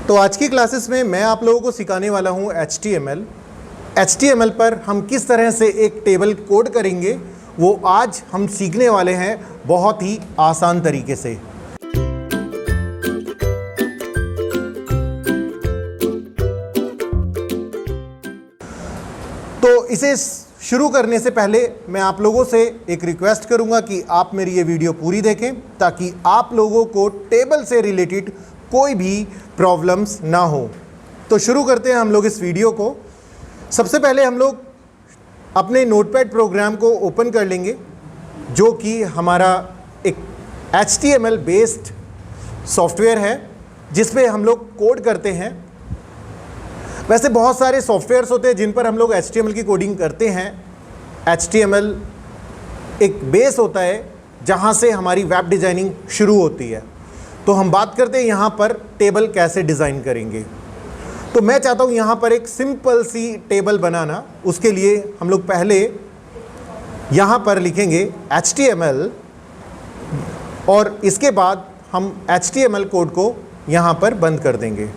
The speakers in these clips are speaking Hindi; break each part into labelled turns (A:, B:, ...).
A: तो आज की क्लासेस में मैं आप लोगों को सिखाने वाला हूँ HTML। HTML पर हम किस तरह से एक टेबल कोड करेंगे वो आज हम सीखने वाले हैं बहुत ही आसान तरीके से। तो इसे शुरू करने से पहले मैं आप लोगों से एक रिक्वेस्ट करूंगा कि आप मेरी ये वीडियो पूरी देखें ताकि आप लोगों को टेबल से रिलेटेड कोई भी प्रॉब्लम्स ना हो। तो शुरू करते हैं हम लोग इस वीडियो को। सबसे पहले हम लोग अपने नोटपैड प्रोग्राम को ओपन कर लेंगे जो कि हमारा एक HTML बेस्ड सॉफ्टवेयर है जिसपे हम लोग कोड करते हैं। वैसे बहुत सारे सॉफ्टवेयर्स होते हैं जिन पर हम लोग HTML की कोडिंग करते हैं। HTML एक बेस होता है जहाँ से हमारी वेब डिज़ाइनिंग शुरू होती है। तो हम बात करते हैं यहाँ पर टेबल कैसे डिज़ाइन करेंगे। तो मैं चाहता हूँ यहाँ पर एक सिंपल सी टेबल बनाना। उसके लिए हम लोग पहले यहाँ पर लिखेंगे HTML और इसके बाद हम HTML कोड को यहाँ पर बंद कर देंगे।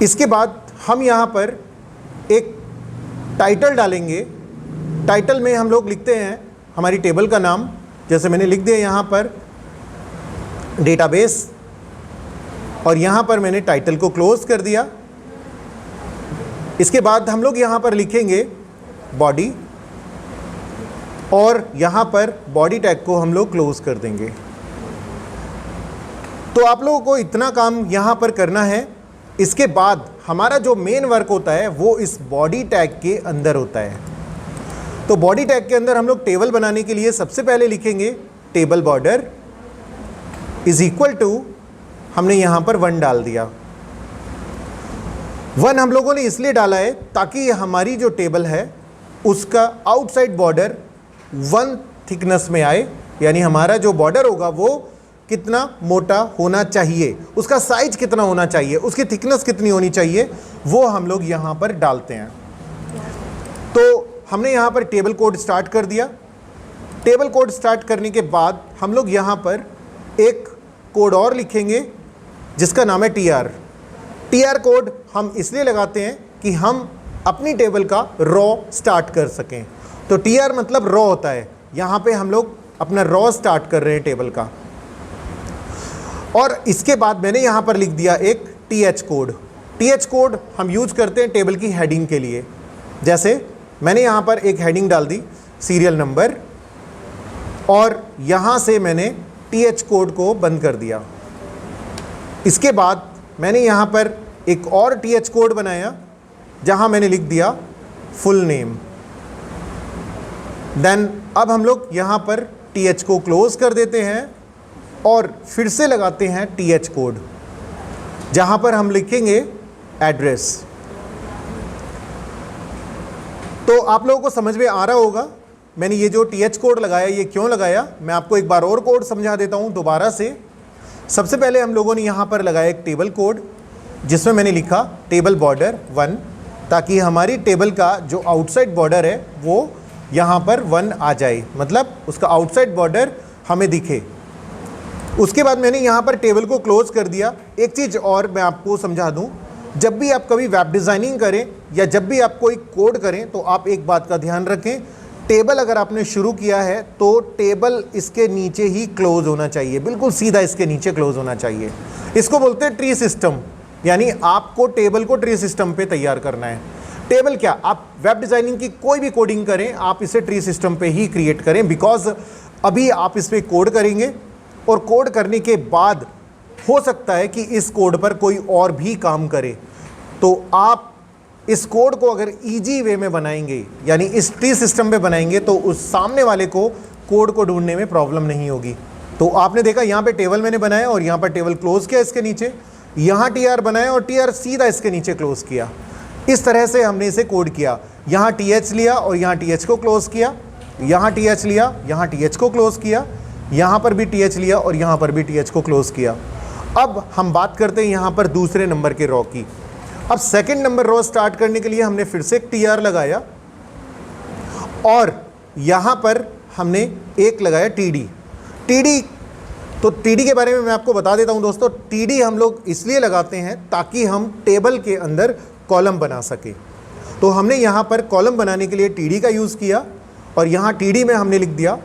A: इसके बाद हम यहाँ पर एक टाइटल डालेंगे। टाइटल में हम लोग लिखते हैं हमारी टेबल का नाम, जैसे मैंने लिख दिया यहाँ पर डेटाबेस, और यहाँ पर मैंने टाइटल को क्लोज कर दिया। इसके बाद हम लोग यहाँ पर लिखेंगे बॉडी और यहाँ पर बॉडी टैग को हम लोग क्लोज कर देंगे। तो आप लोगों को इतना काम यहाँ पर करना है। इसके बाद हमारा जो मेन वर्क होता है वो इस बॉडी टैग के अंदर होता है। तो बॉडी टैग के अंदर हम लोग टेबल बनाने के लिए सबसे पहले लिखेंगे table border is equal to, हमने यहाँ पर 1 डाल दिया। 1 हम लोगों ने इसलिए डाला है ताकि हमारी जो टेबल है उसका आउटसाइड बॉर्डर 1 थिकनेस में आए, यानी हमारा जो बॉर्डर होगा वो कितना मोटा होना चाहिए, उसका साइज कितना होना चाहिए, उसकी थिकनेस कितनी होनी चाहिए, वो हम लोग यहाँ पर डालते हैं। तो हमने यहाँ पर टेबल कोड स्टार्ट कर दिया। टेबल कोड स्टार्ट करने के बाद हम लोग यहाँ पर एक कोड और लिखेंगे जिसका नाम है TR। TR कोड हम इसलिए लगाते हैं कि हम अपनी टेबल का रॉ स्टार्ट कर सकें। तो TR मतलब रॉ होता है। यहाँ पे हम लोग अपना रॉ स्टार्ट कर रहे हैं टेबल का। और इसके बाद मैंने यहाँ पर लिख दिया एक TH कोड। TH कोड हम यूज करते हैं टेबल की हेडिंग के लिए। जैसे मैंने यहाँ पर एक हेडिंग डाल दी सीरियल नंबर, और यहाँ से मैंने TH कोड को बंद कर दिया। इसके बाद मैंने यहाँ पर एक और TH कोड बनाया जहाँ मैंने लिख दिया फुल नेम। देन अब हम लोग यहाँ पर TH को क्लोज कर देते हैं और फिर से लगाते हैं TH कोड जहाँ पर हम लिखेंगे एड्रेस। तो आप लोगों को समझ में आ रहा होगा मैंने ये जो TH कोड लगाया ये क्यों लगाया। मैं आपको एक बार और कोड समझा देता हूँ दोबारा से। सबसे पहले हम लोगों ने यहाँ पर लगाया एक टेबल कोड जिसमें मैंने लिखा टेबल बॉर्डर 1, ताकि हमारी टेबल का जो आउटसाइड बॉर्डर है वो यहाँ पर 1 आ जाए, मतलब उसका आउटसाइड बॉर्डर हमें दिखे। उसके बाद मैंने यहाँ पर टेबल को क्लोज कर दिया। एक चीज़ और मैं आपको समझा दूँ, जब भी आप कभी वेब डिज़ाइनिंग करें या जब भी आप कोई कोड करें तो आप एक बात का ध्यान रखें, टेबल अगर आपने शुरू किया है तो टेबल इसके नीचे ही क्लोज होना चाहिए, बिल्कुल सीधा इसके नीचे क्लोज होना चाहिए। इसको बोलते हैं ट्री सिस्टम, यानी आपको टेबल को ट्री सिस्टम पे तैयार करना है। टेबल क्या, आप वेब डिज़ाइनिंग की कोई भी कोडिंग करें आप इसे ट्री सिस्टम पे ही क्रिएट करें, बिकॉज अभी आप इस पर कोड करेंगे और कोड करने के बाद हो सकता है कि इस कोड पर कोई और भी काम करे। तो आप इस कोड को अगर इजी वे में बनाएंगे, यानी इस ट्री सिस्टम में बनाएंगे, तो उस सामने वाले को कोड को ढूंढने में प्रॉब्लम नहीं होगी। तो आपने देखा यहाँ पे टेबल मैंने बनाया और यहाँ पर टेबल क्लोज किया इसके नीचे, यहाँ TR बनाया और TR सीधा इसके नीचे क्लोज किया। इस तरह से हमने इसे कोड किया। यहाँ TH लिया और यहाँ TH को क्लोज किया, यहाँ TH लिया, यहाँ TH को क्लोज किया, यहाँ पर भी TH लिया और यहाँ पर भी TH को क्लोज किया। अब हम बात करते हैं यहाँ पर दूसरे नंबर के रॉ की। अब सेकंड नंबर रॉ स्टार्ट करने के लिए हमने फिर से एक TR लगाया और यहाँ पर हमने एक लगाया TD। तो टीडी के बारे में मैं आपको बता देता हूं दोस्तों। टीडी हम लोग इसलिए लगाते हैं ताकि हम टेबल के अंदर कॉलम बना सके। तो हमने यहाँ पर कॉलम बनाने के लिए टीडी का यूज़ किया और यहाँ टीडी में हमने लिख दिया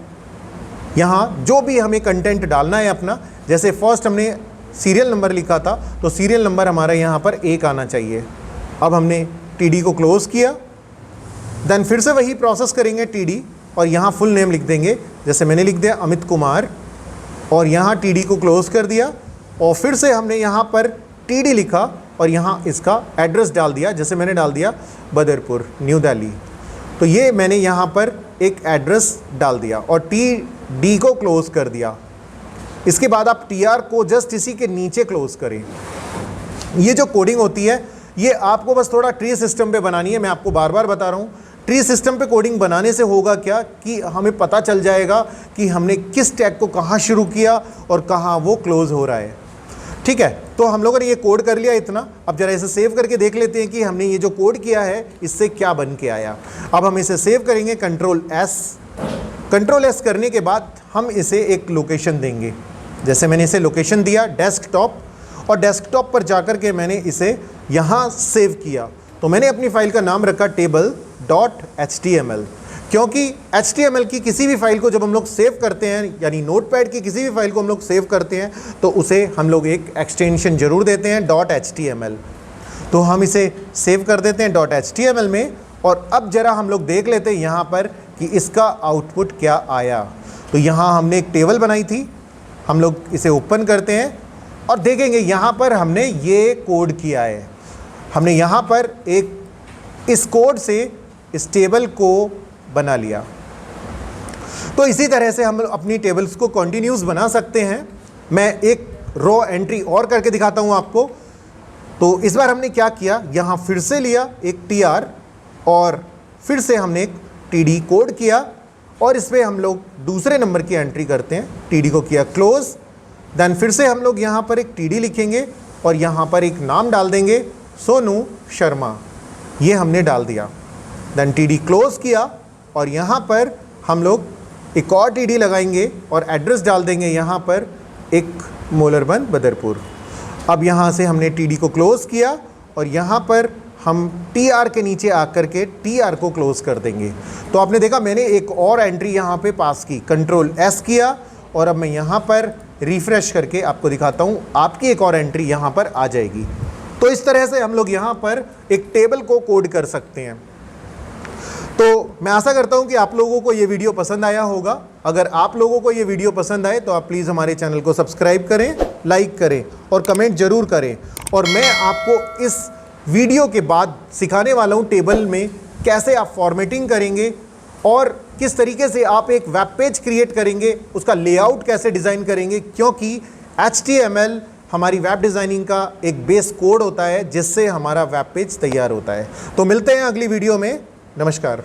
A: यहाँ जो भी हमें कंटेंट डालना है अपना। जैसे फर्स्ट हमने सीरियल नंबर लिखा था तो सीरियल नंबर हमारा यहाँ पर 1 आना चाहिए। अब हमने टीडी को क्लोज़ किया, देन फिर से वही प्रोसेस करेंगे टीडी और यहाँ फुल नेम लिख देंगे। जैसे मैंने लिख दिया अमित कुमार और यहाँ टीडी को क्लोज़ कर दिया और फिर से हमने यहाँ पर टीडी लिखा और यहाँ इसका एड्रेस डाल दिया। जैसे मैंने डाल दिया बदरपुर, न्यू दिल्ली। तो ये मैंने यहाँ पर एक एड्रेस डाल दिया और टीडी को क्लोज़ कर दिया। इसके बाद आप टीआर को जस्ट इसी के नीचे क्लोज़ करें। ये जो कोडिंग होती है ये आपको बस थोड़ा ट्री सिस्टम पे बनानी है। मैं आपको बार बार बता रहा हूँ, ट्री सिस्टम पे कोडिंग बनाने से होगा क्या कि हमें पता चल जाएगा कि हमने किस टैग को कहाँ शुरू किया और कहाँ वो क्लोज़ हो रहा है। ठीक है, तो हम लोगों ने ये कोड कर लिया इतना। अब जरा इसे सेव करके देख लेते हैं कि हमने ये जो कोड किया है इससे क्या बन के आया। अब हम इसे सेव करेंगे कंट्रोल एस करने के बाद हम इसे एक लोकेशन देंगे। जैसे मैंने इसे लोकेशन दिया डेस्कटॉप और डेस्कटॉप पर जाकर के मैंने इसे यहाँ सेव किया। तो मैंने अपनी फाइल का नाम रखा table.html, क्योंकि HTML की किसी भी फाइल को जब हम लोग सेव करते हैं यानी नोटपैड की किसी भी फाइल को हम लोग सेव करते हैं तो उसे हम लोग एक एक्सटेंशन ज़रूर देते हैं .html। तो हम इसे सेव कर देते हैं .html में और अब ज़रा हम लोग देख लेते हैं यहाँ पर कि इसका आउटपुट क्या आया। तो यहाँ हमने एक टेबल बनाई थी, हम लोग इसे ओपन करते हैं और देखेंगे यहाँ पर हमने ये कोड किया है। हमने यहाँ पर एक इस कोड से इस टेबल को बना लिया। तो इसी तरह से हम अपनी टेबल्स को कंटिन्यूस बना सकते हैं। मैं एक रो एंट्री और करके दिखाता हूँ आपको। तो इस बार हमने क्या किया, यहाँ फिर से लिया एक टीआर और फिर से हमने एक टीडी कोड किया और इस पर हम लोग दूसरे नंबर की एंट्री करते हैं। टीडी को किया क्लोज़, देन फिर से हम लोग यहाँ पर एक टीडी लिखेंगे और यहाँ पर एक नाम डाल देंगे सोनू शर्मा, ये हमने डाल दिया। देन टीडी क्लोज़ किया और यहाँ पर हम लोग एक और टीडी लगाएंगे और एड्रेस डाल देंगे यहाँ पर एक मोलरबन बदरपुर। अब यहाँ से हमने टीडी को क्लोज़ किया और यहाँ पर हम टीआर के नीचे आकर के टीआर को क्लोज़ कर देंगे। तो आपने देखा मैंने एक और एंट्री यहाँ पे पास की, कंट्रोल एस किया और अब मैं यहाँ पर रिफ़्रेश करके आपको दिखाता हूँ, आपकी एक और एंट्री यहाँ पर आ जाएगी। तो इस तरह से हम लोग यहाँ पर एक टेबल को कोड कर सकते हैं। तो मैं आशा करता हूँ कि आप लोगों को ये वीडियो पसंद आया होगा। अगर आप लोगों को ये वीडियो पसंद आए तो आप प्लीज़ हमारे चैनल को सब्सक्राइब करें, लाइक करें और कमेंट ज़रूर करें। और मैं आपको इस वीडियो के बाद सिखाने वाला हूँ टेबल में कैसे आप फॉर्मेटिंग करेंगे और किस तरीके से आप एक वेब पेज क्रिएट करेंगे, उसका लेआउट कैसे डिज़ाइन करेंगे, क्योंकि HTML हमारी वेब डिज़ाइनिंग का एक बेस कोड होता है जिससे हमारा वेब पेज तैयार होता है। तो मिलते हैं अगली वीडियो में। नमस्कार।